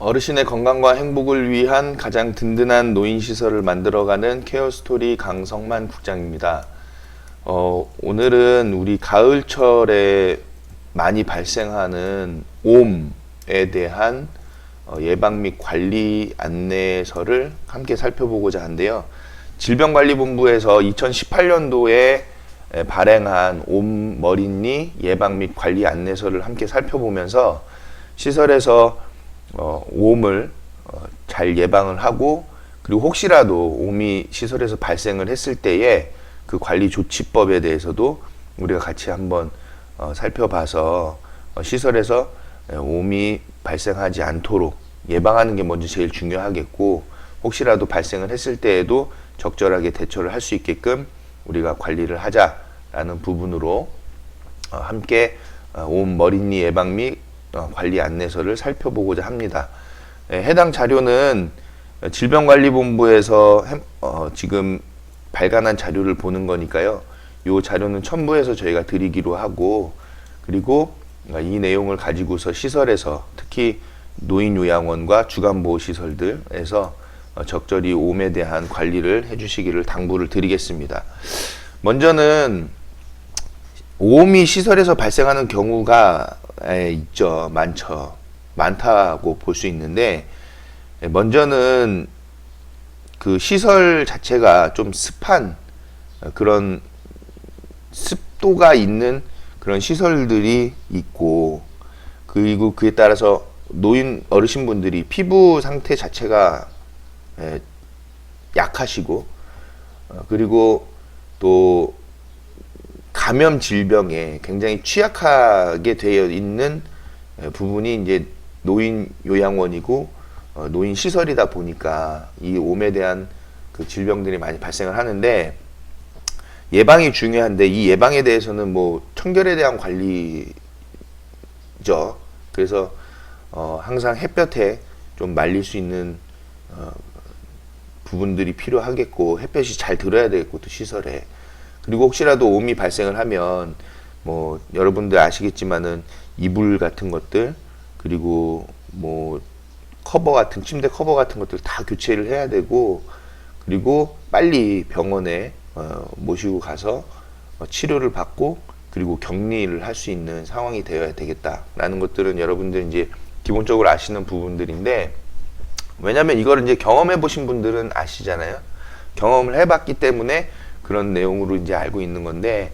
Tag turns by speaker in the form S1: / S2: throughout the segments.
S1: 어르신의 건강과 행복을 위한 가장 든든한 노인시설을 만들어가는 케어스토리 강성만 국장입니다. 오늘은 우리 가을철에 많이 발생하는 옴에 대한 예방 및 관리 안내서를 함께 살펴보고자 하는데요. 질병관리본부에서 2018년도에 발행한 옴 머리니 예방 및 관리 안내서를 함께 살펴보면서 시설에서 옴을 잘 예방을 하고, 그리고 혹시라도 옴이 시설에서 발생을 했을 때에 그 관리 조치법에 대해서도 우리가 같이 한번 살펴봐서 시설에서 옴이 발생하지 않도록 예방하는 게 먼저 제일 중요하겠고, 혹시라도 발생을 했을 때에도 적절하게 대처를 할 수 있게끔 우리가 관리를 하자라는 부분으로 함께 옴 머리니 예방 및 관리 안내서를 살펴보고자 합니다. 해당 자료는 질병관리본부에서 지금 발간한 자료를 보는 거니까요. 이 자료는 첨부해서 저희가 드리기로 하고, 그리고 이 내용을 가지고서 시설에서 특히 노인요양원과 주간보호시설들에서 적절히 옴에 대한 관리를 해주시기를 당부를 드리겠습니다. 먼저는 옴이 시설에서 발생하는 경우가 있죠. 많다고 볼 수 있는데, 먼저는 그 시설 자체가 좀 습한 그런 습도가 있는 그런 시설들이 있고, 그리고 그에 따라서 노인 어르신분들이 피부 상태 자체가 약하시고, 그리고 또 감염 질병에 굉장히 취약하게 되어 있는 부분이 이제 노인 요양원이고 노인 시설이다 보니까 이 옴에 대한 그 질병들이 많이 발생을 하는데, 예방이 중요한데 이 예방에 대해서는 뭐 청결에 대한 관리죠. 그래서 항상 햇볕에 좀 말릴 수 있는 부분들이 필요하겠고, 햇볕이 잘 들어야 되겠고, 또 시설에. 그리고 혹시라도 옴이 발생을 하면 뭐 여러분들 아시겠지만은 이불 같은 것들, 그리고 뭐 커버 같은, 침대 커버 같은 것들 다 교체를 해야 되고, 그리고 빨리 병원에 모시고 가서 치료를 받고, 그리고 격리를 할 수 있는 상황이 되어야 되겠다라는 것들은 여러분들 이제 기본적으로 아시는 부분들인데, 왜냐면 이걸 이제 경험해 보신 분들은 아시잖아요. 경험을 해봤기 때문에 그런 내용으로 이제 알고 있는 건데,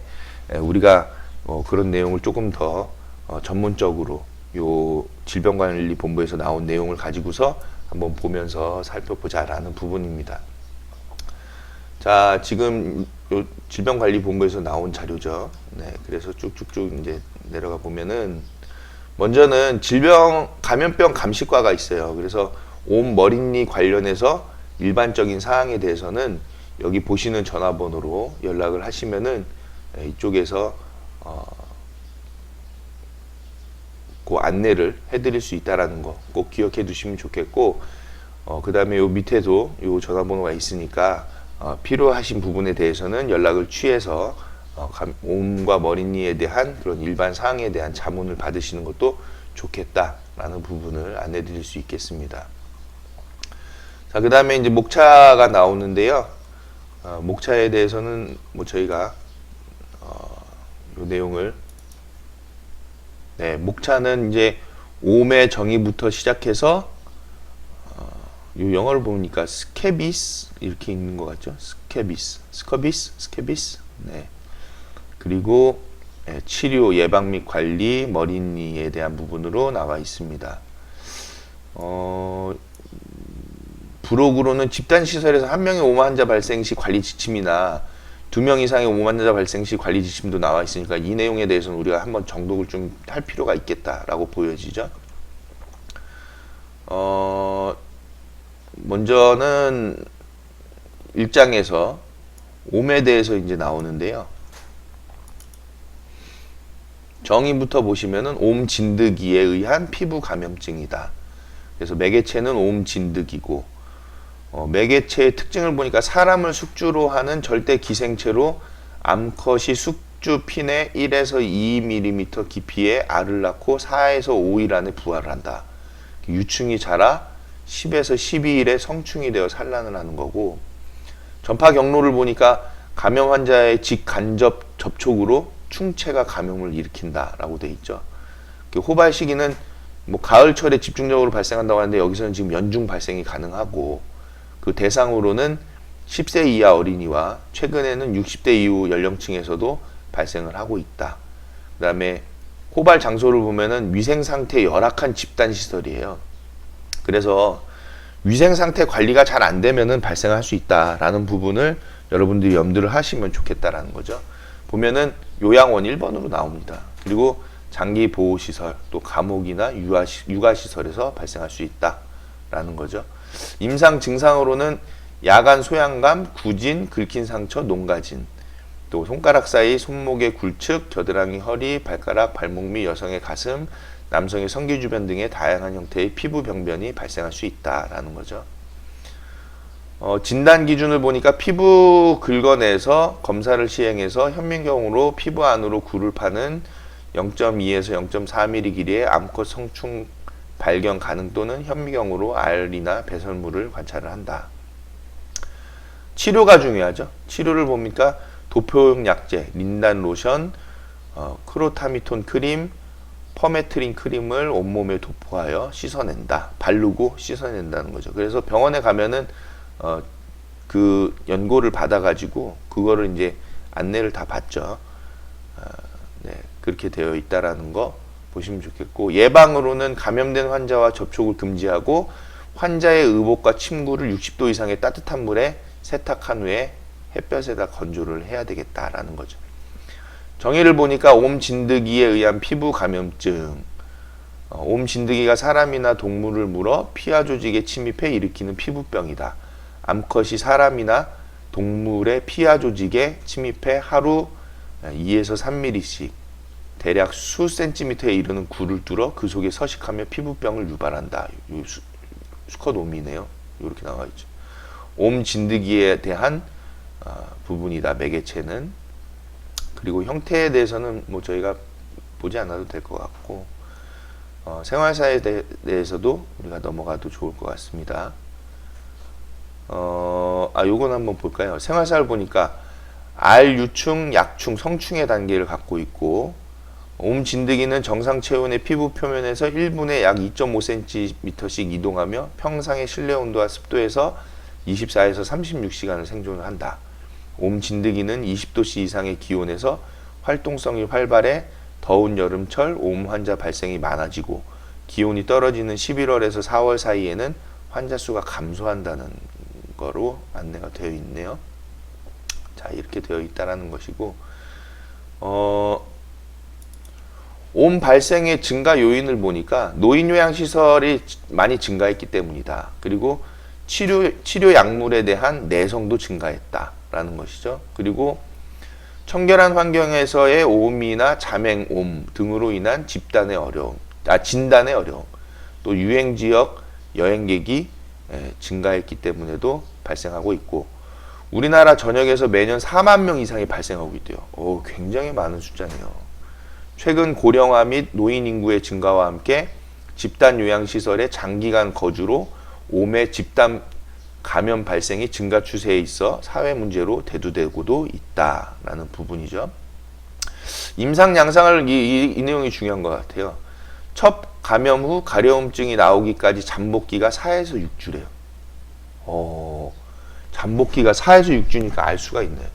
S1: 우리가 그런 내용을 조금 더 전문적으로 요 질병관리본부에서 나온 내용을 가지고서 한번 보면서 살펴보자라는 부분입니다. 자, 지금 요 질병관리본부에서 나온 자료죠. 네, 그래서 쭉쭉쭉 이제 내려가 보면은, 먼저는 감염병 감시과가 있어요. 그래서 옴 머리니 관련해서 일반적인 사항에 대해서는 여기 보시는 전화번호로 연락을 하시면은 이쪽에서 그 안내를 해드릴 수 있다라는 거 꼭 기억해 두시면 좋겠고, 그 다음에 요 밑에도 요 전화번호가 있으니까 필요하신 부분에 대해서는 연락을 취해서 옴과 머리니에 대한 그런 일반 사항에 대한 자문을 받으시는 것도 좋겠다라는 부분을 안내 드릴 수 있겠습니다. 자, 그 다음에 이제 목차가 나오는데요. 목차에 대해서는 뭐 저희가 요 내용을, 목차는 이제 옴의 정의부터 시작해서 요 영어를 보니까 스케비스 이렇게 있는 것 같죠? 스케비스. 네. 그리고 치료, 예방 및 관리, 머리니에 대한 부분으로 나와 있습니다. 부록으로는 집단시설에서 한 명의 옴 환자 발생 시 관리 지침이나 2명 이상의 옴 환자 발생 시 관리 지침도 나와 있으니까 이 내용에 대해서는 우리가 한번 정독을 좀 할 필요가 있겠다라고 보여지죠. 먼저는 1장에서 옴에 대해서 이제 나오는데요. 정의부터 보시면은 옴 진드기에 의한 피부 감염증이다. 그래서 매개체는 옴 진드기고, 매개체의 특징을 보니까 사람을 숙주로 하는 절대 기생체로 암컷이 숙주 핀의 1에서 2mm 깊이의 알을 낳고 4에서 5일 안에 부화를 한다. 유충이 자라 10에서 12일에 성충이 되어 산란을 하는 거고, 전파 경로를 보니까 감염 환자의 직간접 접촉으로 충체가 감염을 일으킨다라고 돼 있죠. 호발 시기는 뭐 가을철에 집중적으로 발생한다고 하는데 여기서는 지금 연중 발생이 가능하고, 그 대상으로는 10세 이하 어린이와 최근에는 60대 이후 연령층에서도 발생을 하고 있다. 그 다음에 호발 장소를 보면은 위생 상태 열악한 집단 시설이에요. 그래서 위생 상태 관리가 잘 안 되면은 발생할 수 있다라는 부분을 여러분들이 염두를 하시면 좋겠다라는 거죠. 보면은 요양원 1번으로 나옵니다. 그리고 장기 보호 시설, 또 감옥이나 육아 시설에서 발생할 수 있다라는 거죠. 임상 증상으로는 야간 소양감, 구진, 긁힌 상처, 농가진, 또 손가락 사이 손목의 굴측, 겨드랑이, 허리, 발가락, 발목 및 여성의 가슴, 남성의 성기 주변 등의 다양한 형태의 피부 병변이 발생할 수 있다라는 거죠. 진단 기준을 보니까 피부 긁어내서 검사를 시행해서 현미경으로 피부 안으로 굴을 파는 0.2에서 0.4mm 길이의 암컷 성충 발견 가능 또는 현미경으로 알이나 배설물을 관찰을 한다. 치료가 중요하죠. 치료를 보니까 도표용 약제, 린단 로션, 크로타미톤 크림, 퍼메트린 크림을 온몸에 도포하여 씻어낸다. 바르고 씻어낸다는 거죠. 그래서 병원에 가면은 그 연고를 받아가지고 그거를 이제 안내를 다 받죠. 네, 그렇게 되어 있다라는 거 보시면 좋겠고, 예방으로는 감염된 환자와 접촉을 금지하고 환자의 의복과 침구를 60도 이상의 따뜻한 물에 세탁한 후에 햇볕에다 건조를 해야 되겠다라는 거죠. 정의를 보니까 옴 진드기에 의한 피부 감염증, 옴 진드기가 사람이나 동물을 물어 피하 조직에 침입해 일으키는 피부병이다. 암컷이 사람이나 동물의 피하 조직에 침입해 하루 2에서 3mm씩 대략 수 센티미터에 이르는 굴을 뚫어 그 속에 서식하며 피부병을 유발한다. 수컷 옴이네요. 이렇게 나와 있죠. 옴 진드기에 대한 부분이다. 매개체는. 그리고 형태에 대해서는 뭐 저희가 보지 않아도 될 것 같고, 생활사에 대해서도 우리가 넘어가도 좋을 것 같습니다. 요건 한번 볼까요? 생활사를 보니까 알, 유충, 약충, 성충의 단계를 갖고 있고, 옴 진드기는 정상 체온의 피부 표면에서 1분에 약 2.5cm씩 이동하며 평상의 실내 온도와 습도에서 24에서 36시간을 생존을 한다. 옴 진드기는 20도씨 이상의 기온에서 활동성이 활발해 더운 여름철 옴 환자 발생이 많아지고, 기온이 떨어지는 11월에서 4월 사이에는 환자 수가 감소한다는 거로 안내가 되어 있네요. 자, 이렇게 되어 있다라는 것이고, 옴 발생의 증가 요인을 보니까 노인 요양 시설이 많이 증가했기 때문이다. 그리고 치료 약물에 대한 내성도 증가했다라는 것이죠. 그리고 청결한 환경에서의 옴이나 자맹옴 등으로 인한 진단의 어려움, 또 유행 지역 여행객이 증가했기 때문에도 발생하고 있고, 우리나라 전역에서 매년 4만 명 이상이 발생하고 있대요. 굉장히 많은 숫자네요. 최근 고령화 및 노인 인구의 증가와 함께 집단 요양시설의 장기간 거주로 옴의 집단 감염 발생이 증가 추세에 있어 사회 문제로 대두되고도 있다라는 부분이죠. 임상 양상을 이 내용이 중요한 것 같아요. 첫 감염 후 가려움증이 나오기까지 잠복기가 4에서 6주래요. 잠복기가 4에서 6주니까 알 수가 있네요.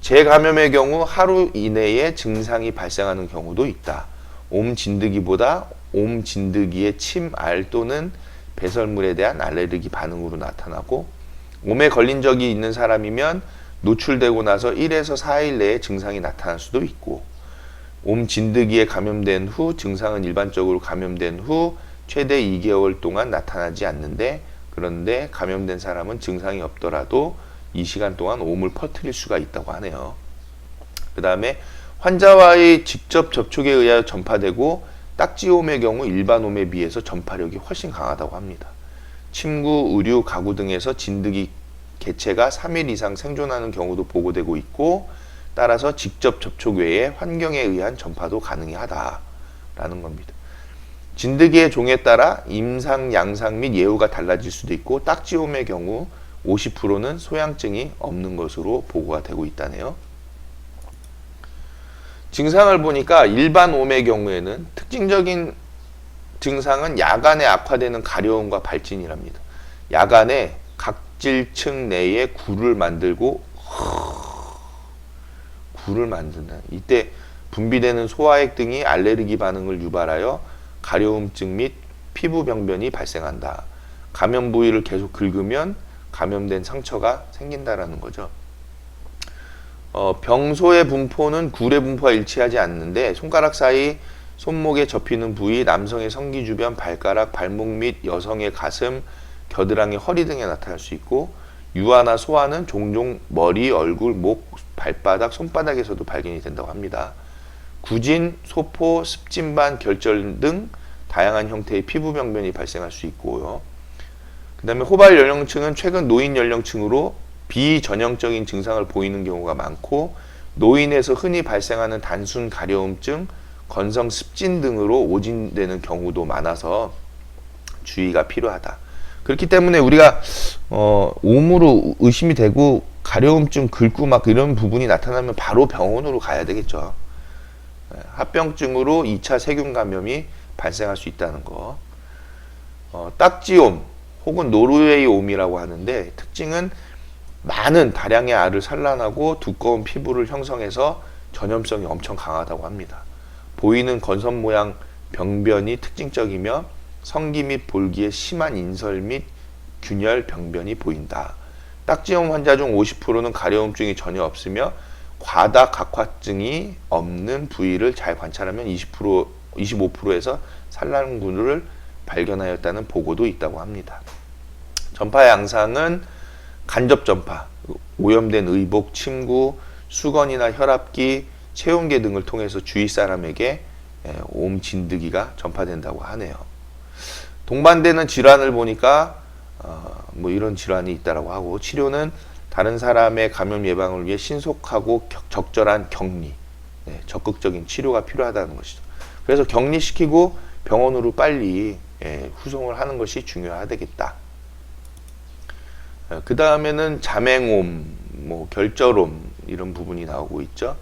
S1: 재감염의 경우 하루 이내에 증상이 발생하는 경우도 있다. 옴 진드기보다 옴 진드기의 침, 알 또는 배설물에 대한 알레르기 반응으로 나타나고, 옴에 걸린 적이 있는 사람이면 노출되고 나서 1에서 4일 내에 증상이 나타날 수도 있고, 옴 진드기에 감염된 후 증상은 일반적으로 감염된 후 최대 2개월 동안 나타나지 않는데, 그런데 감염된 사람은 증상이 없더라도 이 시간 동안 옴을 퍼뜨릴 수가 있다고 하네요. 그 다음에 환자와의 직접 접촉에 의하여 전파되고, 딱지옴의 경우 일반 옴에 비해서 전파력이 훨씬 강하다고 합니다. 침구, 의류, 가구 등에서 진드기 개체가 3일 이상 생존하는 경우도 보고되고 있고, 따라서 직접 접촉 외에 환경에 의한 전파도 가능하다라는 겁니다. 진드기의 종에 따라 임상, 양상 및 예후가 달라질 수도 있고 딱지옴의 경우 50%는 소양증이 없는 것으로 보고가 되고 있다네요. 증상을 보니까 일반 옴의 경우에는 특징적인 증상은 야간에 악화되는 가려움과 발진이랍니다. 야간에 각질층 내에 굴을 만들고 굴을 만든다. 이때 분비되는 소화액 등이 알레르기 반응을 유발하여 가려움증 및 피부 병변이 발생한다. 감염 부위를 계속 긁으면 감염된 상처가 생긴다라는 거죠. 병소의 분포는 굴의 분포와 일치하지 않는데 손가락 사이 손목에 접히는 부위, 남성의 성기 주변, 발가락, 발목 및 여성의 가슴, 겨드랑이, 허리 등에 나타날 수 있고 유아나 소아는 종종 머리, 얼굴, 목, 발바닥, 손바닥에서도 발견이 된다고 합니다. 구진, 소포, 습진반, 결절 등 다양한 형태의 피부 병변이 발생할 수 있고요. 그 다음에 호발 연령층은 최근 노인 연령층으로 비전형적인 증상을 보이는 경우가 많고 노인에서 흔히 발생하는 단순 가려움증, 건성 습진 등으로 오진되는 경우도 많아서 주의가 필요하다. 그렇기 때문에 우리가 옴으로 의심이 되고 가려움증 긁고 막 이런 부분이 나타나면 바로 병원으로 가야 되겠죠. 합병증으로 2차 세균 감염이 발생할 수 있다는 거. 딱지옴 혹은 노르웨이 옴이라고 하는데 특징은 많은 다량의 알을 산란하고 두꺼운 피부를 형성해서 전염성이 엄청 강하다고 합니다. 보이는 건선 모양 병변이 특징적이며 성기 및 볼기에 심한 인설 및 균열 병변이 보인다. 딱지옴 환자 중 50%는 가려움증이 전혀 없으며 과다 각화증이 없는 부위를 잘 관찰하면 25%에서 산란군을 발견하였다는 보고도 있다고 합니다. 전파 양상은 간접 전파, 오염된 의복, 침구, 수건이나 혈압기, 체온계 등을 통해서 주위 사람에게 옴 진드기가 전파된다고 하네요. 동반되는 질환을 보니까 뭐 이런 질환이 있다라고 하고 치료는 다른 사람의 감염 예방을 위해 신속하고 적절한 격리, 적극적인 치료가 필요하다는 것이죠. 그래서 격리시키고 병원으로 빨리 후송을 하는 것이 중요하겠다. 그 다음에는 자맹옴, 뭐 결절옴 이런 부분이 나오고 있죠.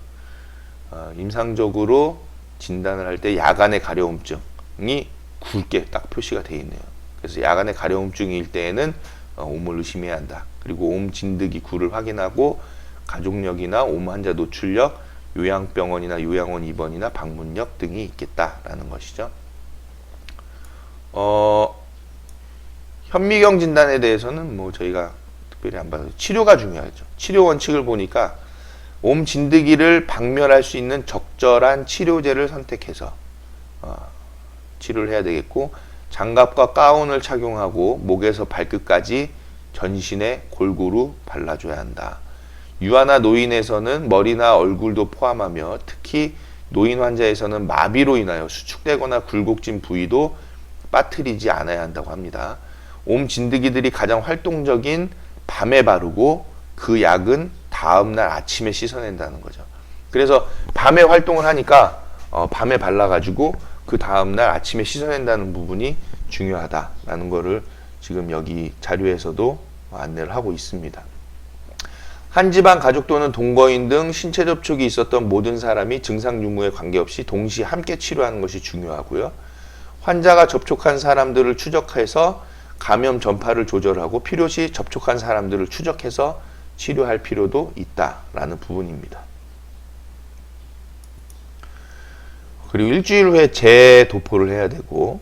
S1: 임상적으로 진단을 할 때 야간의 가려움증이 굵게 딱 표시가 되어 있네요. 그래서 야간의 가려움증일 때에는 옴을 의심해야 한다. 그리고 옴 진드기 굴을 확인하고 가족력이나 옴 환자 노출력, 요양병원이나 요양원 입원이나 방문력 등이 있겠다라는 것이죠. 현미경 진단에 대해서는 뭐 저희가 특별히 안 봐도 치료가 중요하죠. 치료 원칙을 보니까 옴 진드기를 박멸할 수 있는 적절한 치료제를 선택해서 치료를 해야 되겠고 장갑과 가운을 착용하고 목에서 발끝까지 전신에 골고루 발라줘야 한다. 유아나 노인에서는 머리나 얼굴도 포함하며 특히 노인 환자에서는 마비로 인하여 수축되거나 굴곡진 부위도 빠뜨리지 않아야 한다고 합니다. 옴 진드기들이 가장 활동적인 밤에 바르고 그 약은 다음날 아침에 씻어낸다는 거죠. 그래서 밤에 활동을 하니까 밤에 발라가지고 그 다음날 아침에 씻어낸다는 부분이 중요하다라는 거를 지금 여기 자료에서도 안내를 하고 있습니다. 한 집안 가족 또는 동거인 등 신체 접촉이 있었던 모든 사람이 증상 유무에 관계없이 동시에 함께 치료하는 것이 중요하고요. 환자가 접촉한 사람들을 추적해서 감염 전파를 조절하고 필요시 접촉한 사람들을 추적해서 치료할 필요도 있다라는 부분입니다. 그리고 일주일 후에 재도포를 해야 되고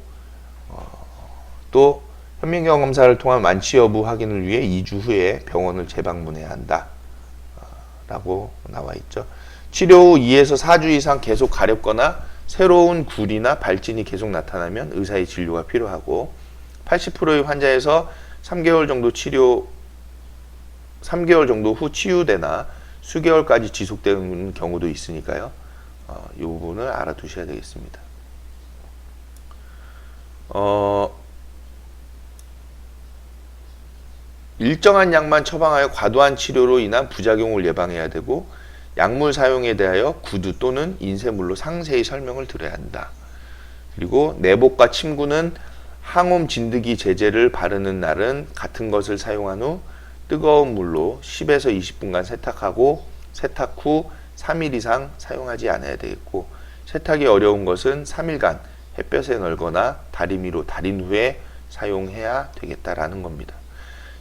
S1: 또 현미경 검사를 통한 완치 여부 확인을 위해 2주 후에 병원을 재방문해야 한다 라고 나와 있죠. 치료 후 2에서 4주 이상 계속 가렵거나 새로운 굴이나 발진이 계속 나타나면 의사의 진료가 필요하고 80%의 환자에서 3개월 정도 후 치유되나 수개월까지 지속되는 경우도 있으니까요. 이 부분을 알아두셔야 되겠습니다. 일정한 약만 처방하여 과도한 치료로 인한 부작용을 예방해야 되고 약물 사용에 대하여 구두 또는 인쇄물로 상세히 설명을 드려야 한다. 그리고 내복과 침구는 항홈 진드기 제제를 바르는 날은 같은 것을 사용한 후 뜨거운 물로 10에서 20분간 세탁하고 세탁 후 3일 이상 사용하지 않아야 되겠고, 세탁이 어려운 것은 3일간 햇볕에 널거나 다리미로 다린 후에 사용해야 되겠다라는 겁니다.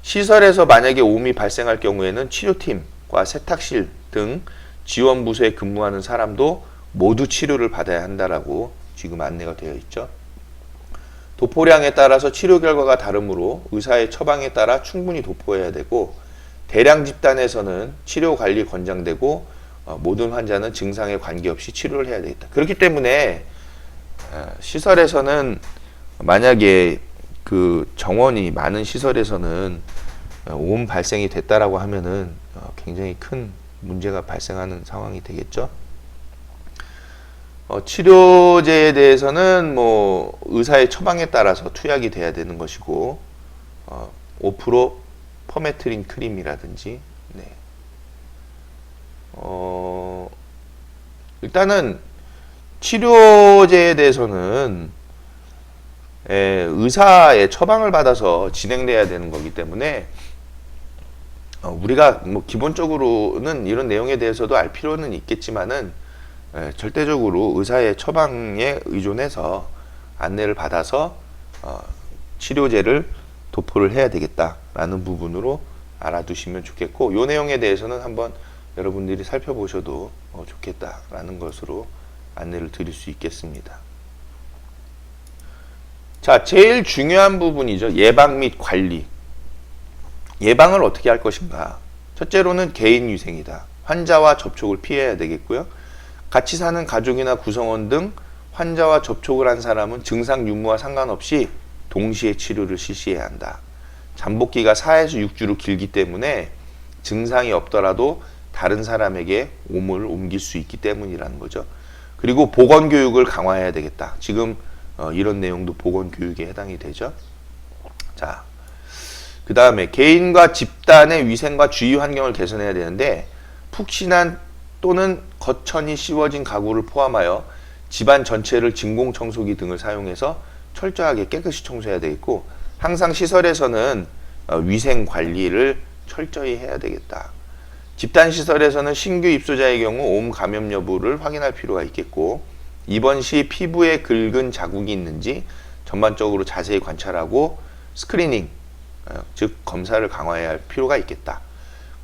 S1: 시설에서 만약에 오음이 발생할 경우에는 치료팀과 세탁실 등 지원 부서에 근무하는 사람도 모두 치료를 받아야 한다라고 지금 안내가 되어 있죠. 도포량에 따라서 치료 결과가 다르므로 의사의 처방에 따라 충분히 도포해야 되고, 대량 집단에서는 치료 관리 권장되고 모든 환자는 증상에 관계없이 치료를 해야 되겠다. 그렇기 때문에 시설에서는 만약에 그 정원이 많은 시설에서는 오음 발생이 됐다라고 하면은 굉장히 큰 문제가 발생하는 상황이 되겠죠. 치료제에 대해서는 뭐 의사의 처방에 따라서 투약이 돼야 되는 것이고, 5% 퍼메트린 크림이라든지, 네. 일단은 치료제에 대해서는 의사의 처방을 받아서 진행돼야 되는 거기 때문에 우리가 뭐 기본적으로는 이런 내용에 대해서도 알 필요는 있겠지만은 절대적으로 의사의 처방에 의존해서 안내를 받아서 치료제를 도포를 해야 되겠다라는 부분으로 알아두시면 좋겠고, 이 내용에 대해서는 한번 여러분들이 살펴보셔도 좋겠다라는 것으로 안내를 드릴 수 있겠습니다. 자, 제일 중요한 부분이죠. 예방 및 관리. 예방을 어떻게 할 것인가? 첫째로는 개인 위생이다. 환자와 접촉을 피해야 되겠고요. 같이 사는 가족이나 구성원 등 환자와 접촉을 한 사람은 증상 유무와 상관없이 동시에 치료를 실시해야 한다. 잠복기가 4에서 6주로 길기 때문에 증상이 없더라도 다른 사람에게 오물을 옮길 수 있기 때문이라는 거죠. 그리고 보건교육을 강화해야 되겠다. 지금 이런 내용도 보건교육에 해당이 되죠. 자, 그 다음에 개인과 집단의 위생과 주위 환경을 개선해야 되는데, 푹신한 또는 거천이 씌워진 가구를 포함하여 집안 전체를 진공청소기 등을 사용해서 철저하게 깨끗이 청소해야 되겠고, 항상 시설에서는 위생 관리를 철저히 해야 되겠다. 집단 시설에서는 신규 입소자의 경우 오음 감염 여부를 확인할 필요가 있겠고, 입원 시 피부에 긁은 자국이 있는지 전반적으로 자세히 관찰하고 스크리닝, 즉 검사를 강화해야 할 필요가 있겠다.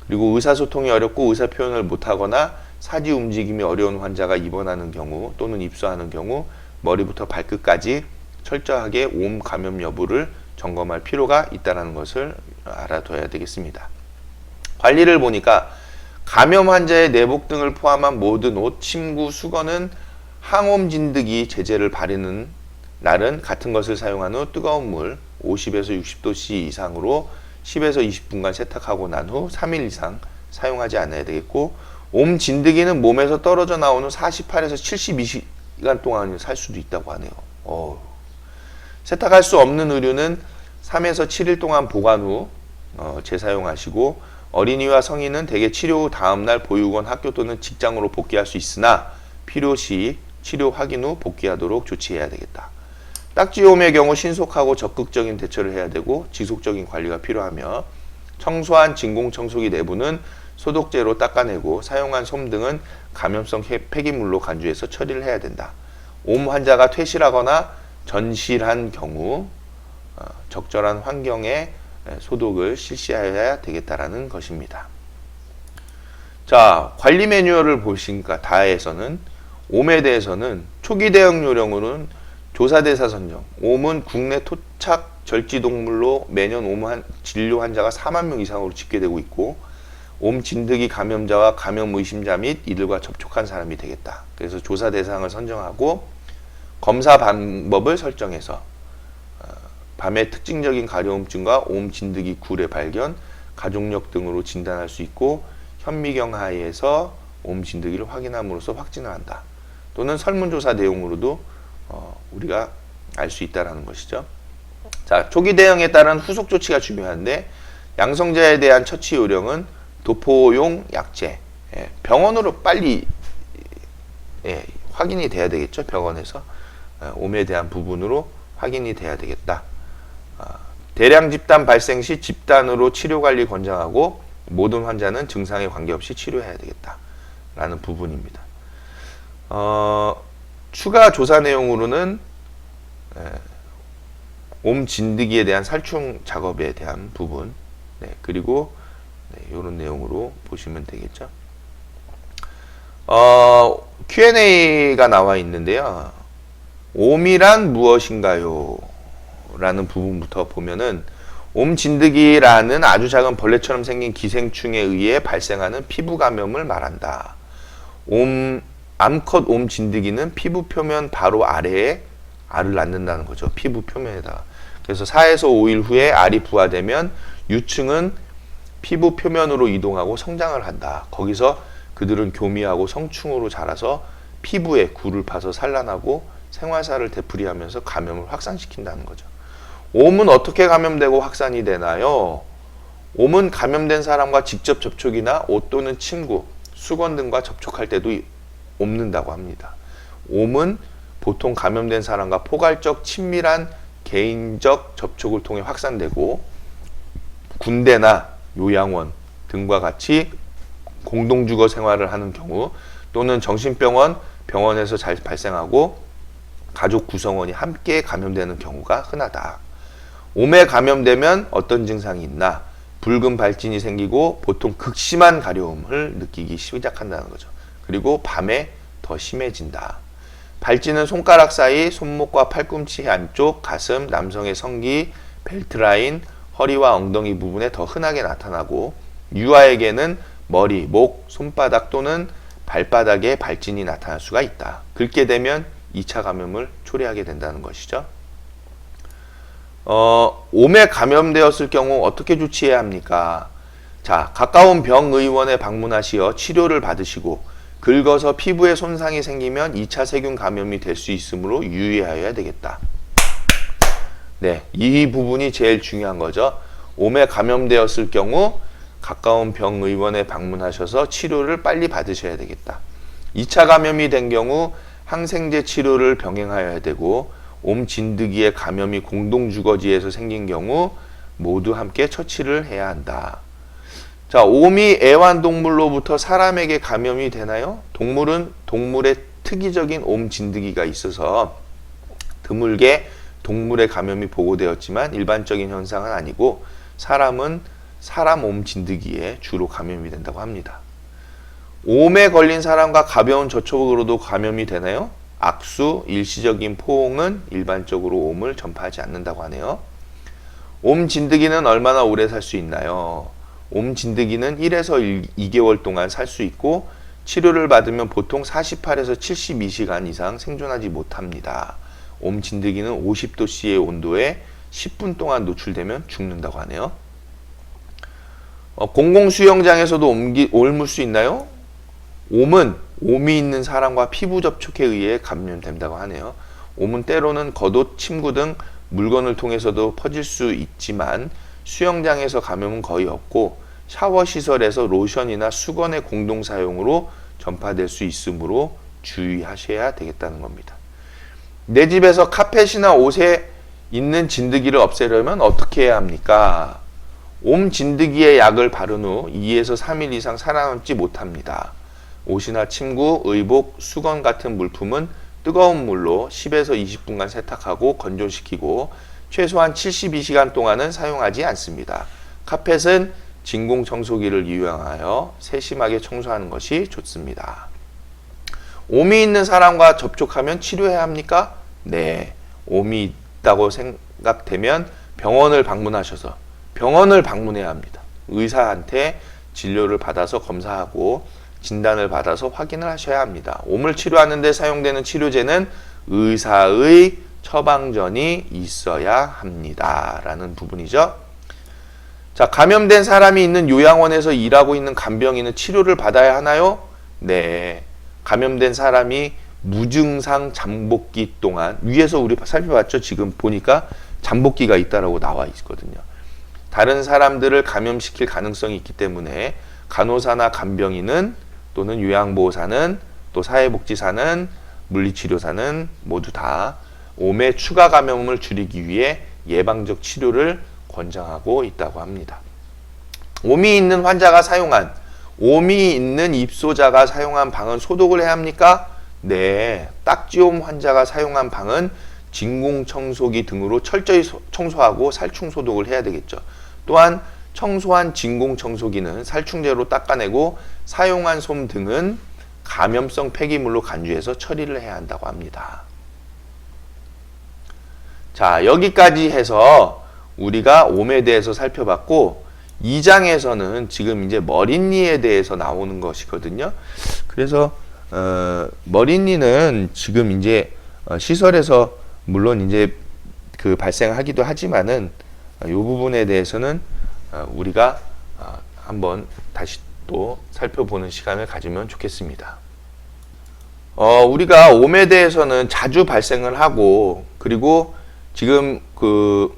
S1: 그리고 의사소통이 어렵고 의사 표현을 못하거나 사지 움직임이 어려운 환자가 입원하는 경우 또는 입소하는 경우 머리부터 발끝까지 철저하게 오음 감염 여부를 점검할 필요가 있다는 것을 알아둬야 되겠습니다. 관리를 보니까 감염 환자의 내복 등을 포함한 모든 옷, 침구, 수건은 항홈 진드기 제제를 바르는 날은 같은 것을 사용한 후 뜨거운 물 50에서 60도씨 이상으로 10에서 20분간 세탁하고 난 후 3일 이상 사용하지 않아야 되겠고, 옴 진드기는 몸에서 떨어져 나온 후 48에서 72시간 동안 살 수도 있다고 하네요. 세탁할 수 없는 의류는 3에서 7일 동안 보관 후 재사용하시고, 어린이와 성인은 대개 치료 후 다음날 보육원, 학교 또는 직장으로 복귀할 수 있으나 필요시 치료 확인 후 복귀하도록 조치해야 되겠다. 딱지오미의 경우 신속하고 적극적인 대처를 해야 되고 지속적인 관리가 필요하며, 청소한 진공청소기 내부는 소독제로 닦아내고 사용한 솜 등은 감염성 폐기물로 간주해서 처리를 해야 된다. 옴 환자가 퇴실하거나 전실한 경우 적절한 환경에 소독을 실시해야 되겠다라는 것입니다. 자, 관리 매뉴얼을 보시니까 다에서는 옴에 대해서는 초기 대응 요령으로는 조사대사 선정. 옴은 국내 토착 절지동물로 매년 옴 진료 환자가 4만 명 이상으로 집계되고 있고, 옴 진드기 감염자와 감염 의심자 및 이들과 접촉한 사람이 되겠다. 그래서 조사 대상을 선정하고 검사 방법을 설정해서 밤에 특징적인 가려움증과 옴 진드기 굴의 발견, 가족력 등으로 진단할 수 있고, 현미경 하에서 옴 진드기를 확인함으로써 확진을 한다. 또는 설문조사 내용으로도 우리가 알 수 있다는 것이죠. 자, 초기 대응에 따른 후속 조치가 중요한데, 양성자에 대한 처치 요령은 도포용 약제, 병원으로 빨리 확인이 돼야 되겠죠. 병원에서 옴에 대한 부분으로 확인이 돼야 되겠다. 대량 집단 발생 시 집단으로 치료관리 권장하고 모든 환자는 증상에 관계없이 치료해야 되겠다 라는 부분입니다. 추가 조사 내용으로는 옴 진드기에 대한 살충 작업에 대한 부분, 그리고 이런 내용으로 보시면 되겠죠. Q&A가 나와 있는데요. 옴이란 무엇인가요? 라는 부분부터 보면은 옴 진드기라는 아주 작은 벌레처럼 생긴 기생충에 의해 발생하는 피부 감염을 말한다. 암컷 옴 진드기는 피부 표면 바로 아래에 알을 낳는다는 거죠. 피부 표면에다가. 그래서 4에서 5일 후에 알이 부화되면 유충은 피부 표면으로 이동하고 성장을 한다. 거기서 그들은 교미하고 성충으로 자라서 피부에 굴을 파서 산란하고 생활사를 되풀이하면서 감염을 확산시킨다는 거죠. 옴은 어떻게 감염되고 확산이 되나요? 옴은 감염된 사람과 직접 접촉이나 옷 또는 침구, 수건 등과 접촉할 때도 옮는다고 합니다. 옴은 보통 감염된 사람과 포괄적 친밀한 개인적 접촉을 통해 확산되고 군대나 요양원 등과 같이 공동주거 생활을 하는 경우 또는 정신병원, 병원에서 잘 발생하고 가족 구성원이 함께 감염되는 경우가 흔하다. 옴에 감염되면 어떤 증상이 있나? 붉은 발진이 생기고 보통 극심한 가려움을 느끼기 시작한다는 거죠. 그리고 밤에 더 심해진다. 발진은 손가락 사이, 손목과 팔꿈치 안쪽, 가슴, 남성의 성기, 벨트 라인, 허리와 엉덩이 부분에 더 흔하게 나타나고 유아에게는 머리, 목, 손바닥 또는 발바닥에 발진이 나타날 수가 있다. 긁게 되면 2차 감염을 초래하게 된다는 것이죠. 옴에 감염되었을 경우 어떻게 조치해야 합니까? 자, 가까운 병의원에 방문하시어 치료를 받으시고 긁어서 피부에 손상이 생기면 2차 세균 감염이 될 수 있으므로 유의하여야 되겠다. 네, 이 부분이 제일 중요한 거죠. 옴에 감염되었을 경우 가까운 병의원에 방문하셔서 치료를 빨리 받으셔야 되겠다. 2차 감염이 된 경우 항생제 치료를 병행하여야 되고 옴 진드기의 감염이 공동주거지에서 생긴 경우 모두 함께 처치를 해야 한다. 자, 옴이 애완동물로부터 사람에게 감염이 되나요? 동물의 특이적인 옴 진드기가 있어서 드물게 동물의 감염이 보고되었지만 일반적인 현상은 아니고 사람은 사람 옴 진드기에 주로 감염이 된다고 합니다. 옴에 걸린 사람과 가벼운 접촉으로도 감염이 되나요? 악수, 일시적인 포옹은 일반적으로 옴을 전파하지 않는다고 하네요. 옴 진드기는 얼마나 오래 살 수 있나요? 옴 진드기는 1에서 2개월 동안 살 수 있고 치료를 받으면 보통 48에서 72시간 이상 생존하지 못합니다. 옴 진드기는 50도씨의 온도에 10분 동안 노출되면 죽는다고 하네요. 공공 수영장에서도 옮을 수 있나요? 옴은 옴이 있는 사람과 피부 접촉에 의해 감염된다고 하네요. 옴은 때로는 겉옷, 침구 등 물건을 통해서도 퍼질 수 있지만 수영장에서 감염은 거의 없고 샤워 시설에서 로션이나 수건의 공동 사용으로 전파될 수 있으므로 주의하셔야 되겠다는 겁니다. 내 집에서 카펫이나 옷에 있는 진드기를 없애려면 어떻게 해야 합니까? 옴 진드기의 약을 바른 후 2에서 3일 이상 살아남지 못합니다. 옷이나 침구, 의복, 수건 같은 물품은 뜨거운 물로 10에서 20분간 세탁하고 건조시키고 최소한 72시간 동안은 사용하지 않습니다. 카펫은 진공 청소기를 이용하여 세심하게 청소하는 것이 좋습니다. 옴이 있는 사람과 접촉하면 치료해야 합니까? 네. 옴이 있다고 생각되면 병원을 방문해야 합니다. 의사한테 진료를 받아서 검사하고 진단을 받아서 확인을 하셔야 합니다. 옴을 치료하는 데 사용되는 치료제는 의사의 처방전이 있어야 합니다. 라는 부분이죠. 자, 감염된 사람이 있는 요양원에서 일하고 있는 간병인은 치료를 받아야 하나요? 네. 감염된 사람이 무증상 잠복기 동안 위에서 우리 살펴봤죠? 지금 보니까 잠복기가 있다라고 나와 있거든요. 다른 사람들을 감염시킬 가능성이 있기 때문에 간호사나 간병인은 또는 요양보호사는 또 사회복지사는 물리치료사는 모두 다 옴의 추가 감염을 줄이기 위해 예방적 치료를 권장하고 있다고 합니다. 옴이 있는 환자가 사용한, 옴이 있는 입소자가 사용한 방은 소독을 해야 합니까? 네, 딱지옴 환자가 사용한 방은 진공청소기 등으로 철저히 청소하고 살충 소독을 해야 되겠죠. 또한 청소한 진공청소기는 살충제로 닦아내고 사용한 솜 등은 감염성 폐기물로 간주해서 처리를 해야 한다고 합니다. 자, 여기까지 해서 우리가 옴에 대해서 살펴봤고, 2장에서는 지금 이제 머린니에 대해서 나오는 것이거든요. 그래서 머린니는 지금 이제 시설에서 물론 이제 그 발생하기도 하지만은 이 부분에 대해서는 우리가 한번 다시 또 살펴보는 시간을 가지면 좋겠습니다. 우리가 옴에 대해서는 자주 발생을 하고, 그리고 지금 그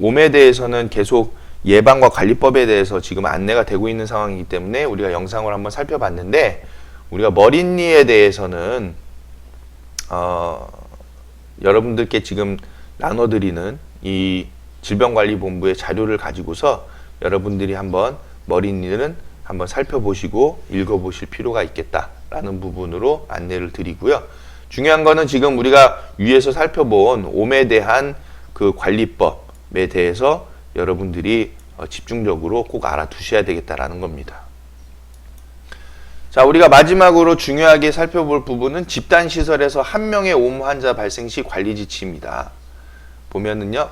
S1: 옴에 대해서는 계속 예방과 관리법에 대해서 지금 안내가 되고 있는 상황이기 때문에 우리가 영상을 한번 살펴봤는데, 우리가 머린니에 대해서는 여러분들께 지금 나눠드리는 이 질병관리본부의 자료를 가지고서 여러분들이 한번 머린니는 한번 살펴보시고 읽어보실 필요가 있겠다라는 부분으로 안내를 드리고요. 중요한 거는 지금 우리가 위에서 살펴본 옴에 대한 그 관리법에 대해서 여러분들이 집중적으로 꼭 알아두셔야 되겠다라는 겁니다. 자, 우리가 마지막으로 중요하게 살펴볼 부분은 집단시설에서 한 명의 옴 환자 발생 시 관리 지침입니다. 보면은요,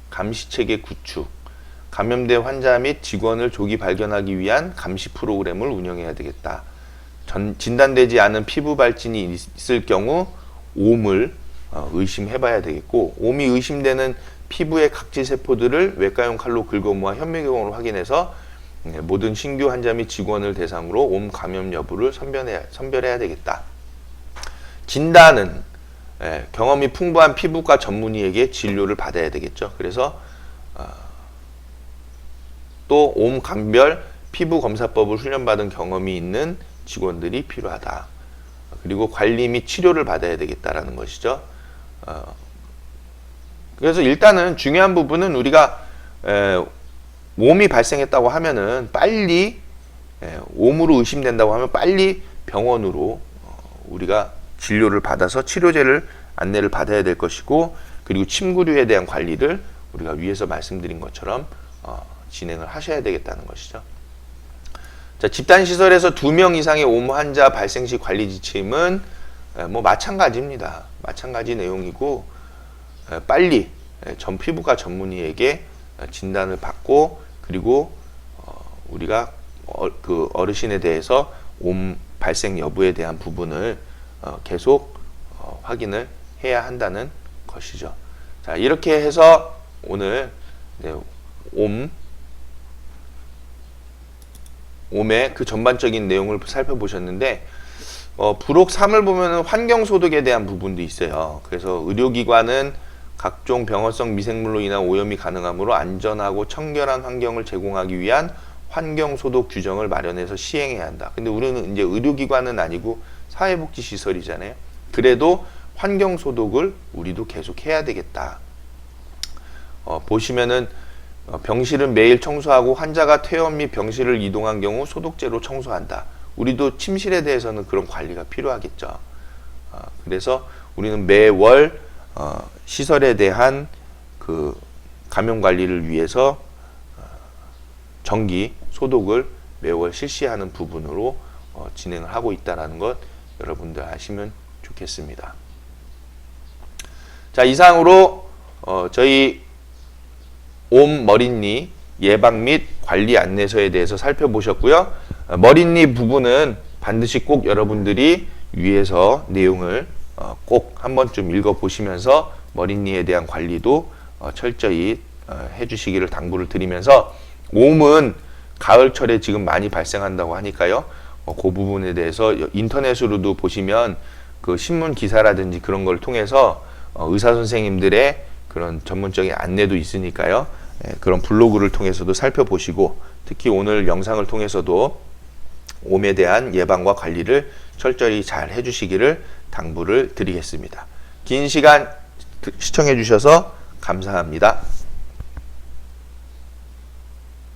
S1: 감시체계 구축, 감염된 환자 및 직원을 조기 발견하기 위한 감시 프로그램을 운영해야 되겠다. 진단되지 않은 피부 발진이 있을 경우 옴을 의심해봐야 되겠고, 옴이 의심되는 피부의 각질 세포들을 외과용 칼로 긁어모아 현미경으로 확인해서 모든 신규 환자 및 직원을 대상으로 옴 감염 여부를 선별해야 되겠다. 진단은 경험이 풍부한 피부과 전문의에게 진료를 받아야 되겠죠. 그래서 또 옴 감별 피부 검사법을 훈련받은 경험이 있는 직원들이 필요하다. 그리고 관리 및 치료를 받아야 되겠다라는 것이죠. 그래서 일단은 중요한 부분은 우리가 옴이 발생했다고 하면은 빨리 옴으로 의심된다고 하면 빨리 병원으로 우리가 진료를 받아서 치료제를 안내를 받아야 될 것이고, 그리고 침구류에 대한 관리를 우리가 위에서 말씀드린 것처럼 진행을 하셔야 되겠다는 것이죠. 자, 집단시설에서 2명 이상의 옴 환자 발생 시 관리 지침은 뭐 마찬가지입니다. 마찬가지 내용이고, 빨리 전 피부과 전문의에게 진단을 받고, 그리고 우리가 그 어르신에 대해서 옴 발생 여부에 대한 부분을 계속 확인을 해야 한다는 것이죠. 자, 이렇게 해서 오늘 옴의 그 전반적인 내용을 살펴보셨는데, 부록 3을 보면 환경소독에 대한 부분도 있어요. 그래서 의료기관은 각종 병원성 미생물로 인한 오염이 가능하므로 안전하고 청결한 환경을 제공하기 위한 환경소독 규정을 마련해서 시행해야 한다. 근데 우리는 이제 의료기관은 아니고 사회복지시설이잖아요. 그래도 환경소독을 우리도 계속 해야 되겠다. 보시면은 병실은 매일 청소하고 환자가 퇴원 및 병실을 이동한 경우 소독제로 청소한다. 우리도 침실에 대해서는 그런 관리가 필요하겠죠. 그래서 우리는 매월 시설에 대한 그 감염 관리를 위해서 정기 소독을 매월 실시하는 부분으로 진행을 하고 있다는 것 여러분들 아시면 좋겠습니다. 자, 이상으로 저희 옴 머린니 예방 및 관리 안내서에 대해서 살펴보셨고요. 머린니 부분은 반드시 꼭 여러분들이 위에서 내용을 꼭 한 번쯤 읽어보시면서 머린니에 대한 관리도 철저히 해주시기를 당부를 드리면서, 옴은 가을철에 지금 많이 발생한다고 하니까요. 그 부분에 대해서 인터넷으로도 보시면 그 신문 기사라든지 그런 걸 통해서 의사 선생님들의 그런 전문적인 안내도 있으니까요. 그런 블로그를 통해서도 살펴보시고, 특히 오늘 영상을 통해서도 옴에 대한 예방과 관리를 철저히 잘 해주시기를 당부를 드리겠습니다. 긴 시간 시청해 주셔서 감사합니다.